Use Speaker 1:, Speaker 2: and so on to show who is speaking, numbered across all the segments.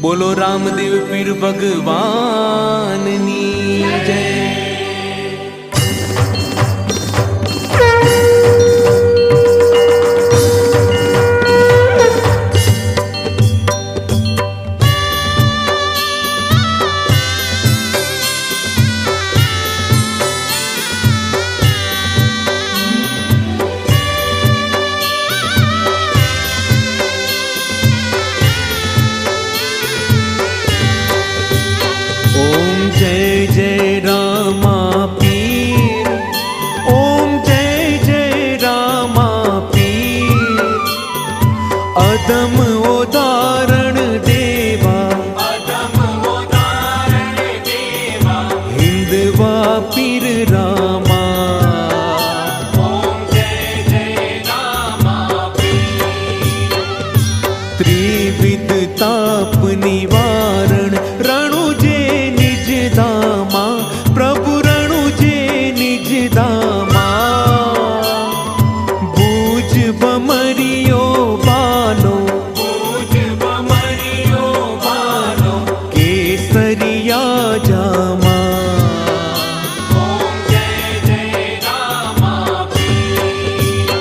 Speaker 1: बोलो रामदेव पीर भगवान नी जय। जय जय रामा पीर, ओम जय जय रामा पीर। अदम उदाहरण देवा, अदम उदाहरण देवा। हिंदवा पीर रामा, ओम जय जय रामा पीर। त्रिविध ताप निवारण रणुजे दामा, प्रभु रणुजे निज दामा। बूझ बमरियो बालो, बूझ बमरियो बालो। केसरिया जामा, ओम जय जय रामा पीर।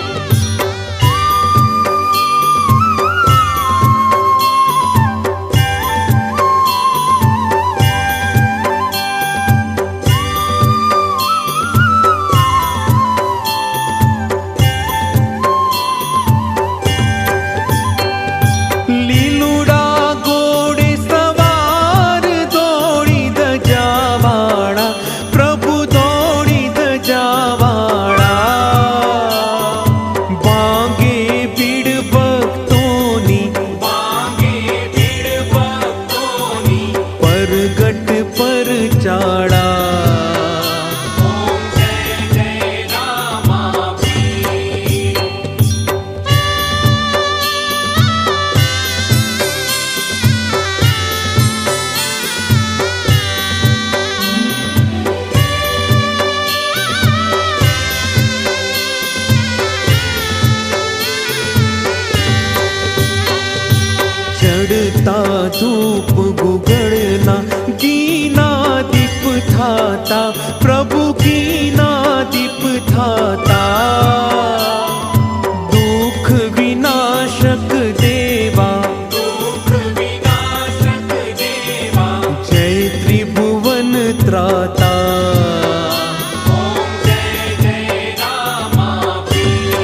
Speaker 1: चाड़ा ओम जय जय रामा पीर। चढ़ता धूप गुगड़ना कीना दीप थाता, प्रभु कीना दीप थाता। दुख विनाशक देवा, दुख विनाशक देवा। जय त्रिभुवन त्राता, ओम जय जय रामा पीर।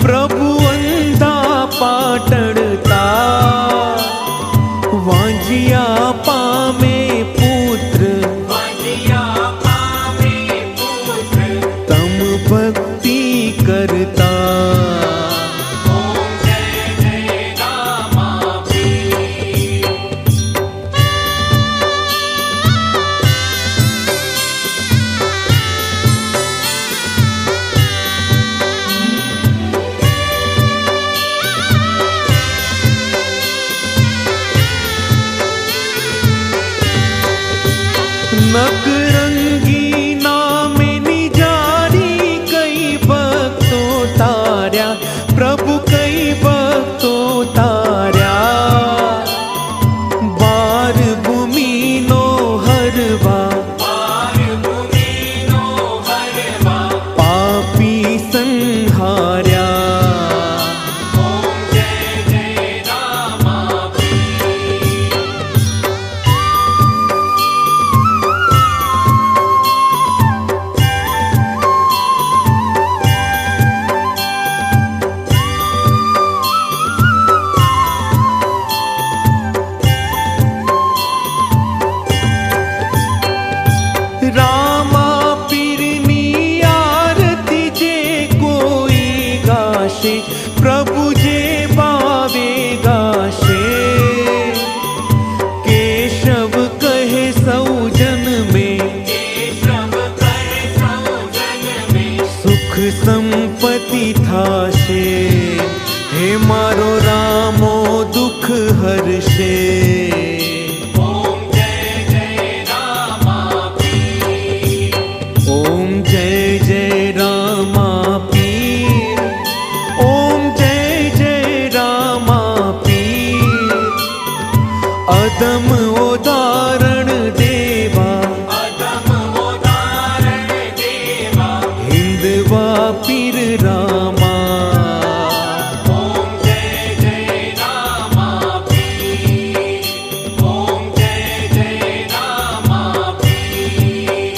Speaker 1: प्रभु अंधा पाटड़ता। वांझिया पामे पुत्र, वांझिया पामे पुत्र। तम भक्ति करता, ओम जय जय रामा पीर। नकरंगी नाम निजारी कई भक्तों तार्या, प्रभु कई भक्तों तार्या। बार भूमि नो हरवा, बार भूमि नो हरवा। पापी संहार्या, ओम जय जय रामा पीर।
Speaker 2: उदाहरण देवा
Speaker 1: अधम उदाहरण देवा
Speaker 2: हिंदवा पीर रामा
Speaker 1: ओम जय जय रामा पीर ओम जय जय रामा पीर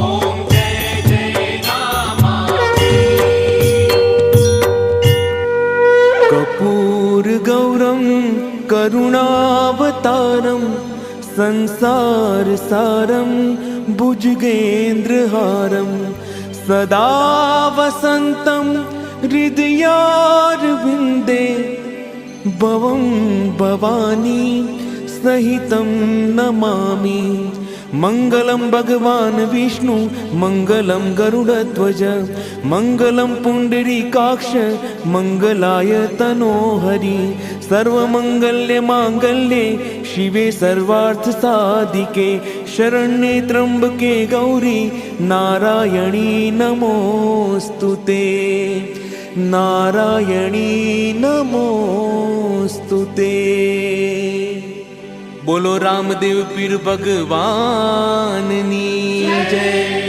Speaker 1: ओम जय जय रामा पीर
Speaker 2: कपूर गौरम करुणावतारम संसार सारम भुजगेन्द्रहारम सदा वसंतम हृदयारविंदे भवं भवानी सहितं नमामि मंगलम भगवान विष्णु मंगलम गरुड़ध्वज मंगलम पुंडरीकाक्ष मंगलाय तनोहरि सर्वमंगल्य मांगल्ये शिवे सर्वार्थ साधिके शरण्ये त्र्यंबके गौरी नारायणी नमोस्तुते नारायणी नमोस्तुते। बोलो रामदेव पीर भगवान नी जय।